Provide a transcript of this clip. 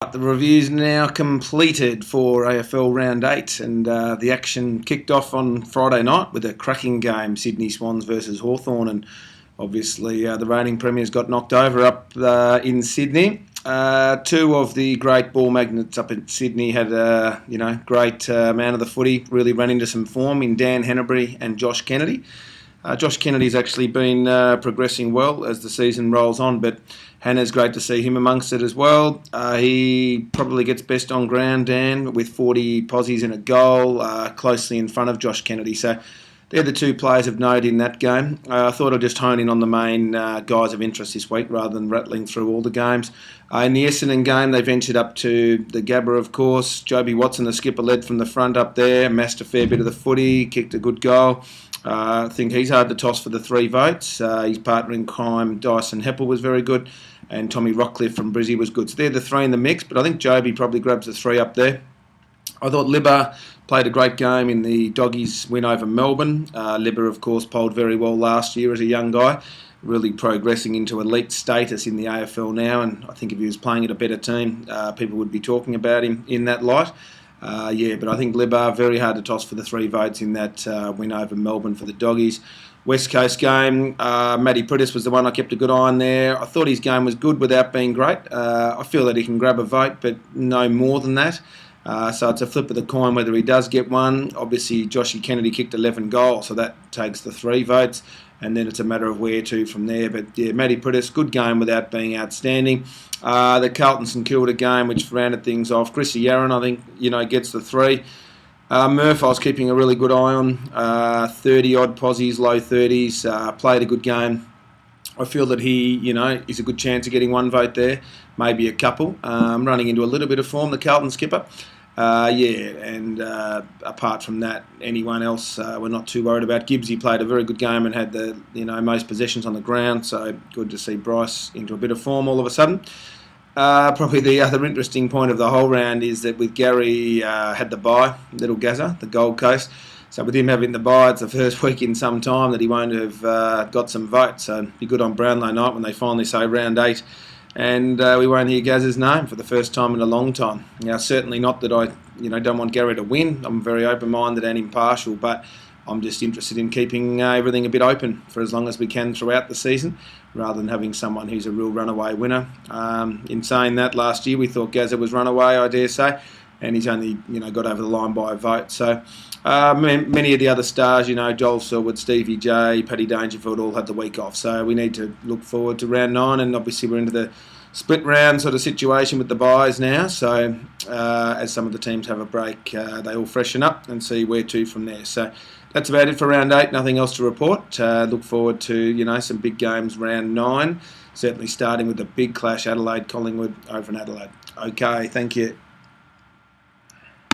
The review's now completed for AFL Round 8, and the action kicked off on Friday night with a cracking game, Sydney Swans versus Hawthorn, and obviously the reigning premiers got knocked over up in Sydney. Two of the great ball magnets up in Sydney had a great man of the footy, really ran into some form in Dan Henneberry and Josh Kennedy. Josh Kennedy's actually been progressing well as the season rolls on, but Hannah's great to see him amongst it as well. He probably gets best on ground, Dan, with 40 posies in a goal, closely in front of Josh Kennedy. So they're the two players of note in that game. I thought I'd just hone in on the main guys of interest this week rather than rattling through all the games. In the Essendon game, they ventured up to the Gabba, of course. Joby Watson, the skipper, led from the front up there, amassed a fair bit of the footy, kicked a good goal. I think he's hard to toss for the 3 votes. His partner in crime, Dyson Heppel, was very good, and Tommy Rockcliffe from Brizzy was good. So they're the 3 in the mix, but I think Joby probably grabs the 3 up there. I thought Libba played a great game in the Doggies win over Melbourne. Libba, of course, polled very well last year as a young guy, really progressing into elite status in the AFL now, and I think if he was playing at a better team, people would be talking about him in that light. But I think Libba, very hard to toss for the 3 votes in that win over Melbourne for the Doggies. West Coast game, Matty Priddis was the one I kept a good eye on there. I thought his game was good without being great. I feel that he can grab a vote, but no more than that. So it's a flip of the coin whether he does get one. Obviously, Joshy Kennedy kicked 11 goals, so that takes the 3 votes. And then it's a matter of where to from there. But yeah, Matty Priddis, good game without being outstanding. The Carlton St Kilda game, which rounded things off. Chrissy Yarran, I think, gets the 3. Murph, I was keeping a really good eye on. 30-odd posies, low 30s. Played a good game. I feel that he, is a good chance of getting 1 vote there, maybe a couple. Running into a little bit of form, the Carlton skipper. Apart from that, anyone else we're not too worried about. Gibbsy played a very good game and had the most possessions on the ground, so good to see Bryce into a bit of form all of a sudden. Probably the other interesting point of the whole round is that with Gary had the bye, little Gazza, the Gold Coast. So with him having the bye, it's the first week in some time that he won't have got some votes. So it'd be good on Brownlow night when they finally say round 8. And we won't hear Gaz's name for the first time in a long time. Now, certainly not that I, don't want Gary to win. I'm very open-minded and impartial, but I'm just interested in keeping everything a bit open for as long as we can throughout the season, rather than having someone who's a real runaway winner. In saying that, last year we thought Gazza was runaway, I dare say, and he's only, got over the line by a vote. So many of the other stars, Joel Selwood, Stevie J, Paddy Dangerfield all had the week off. So we need to look forward to round 9, and obviously we're into the split round sort of situation with the buys now. So as some of the teams have a break, they all freshen up and see where to from there. So that's about it for round 8. Nothing else to report. Look forward to some big games round 9. Certainly starting with the big clash, Adelaide Collingwood over in Adelaide. Okay, thank you.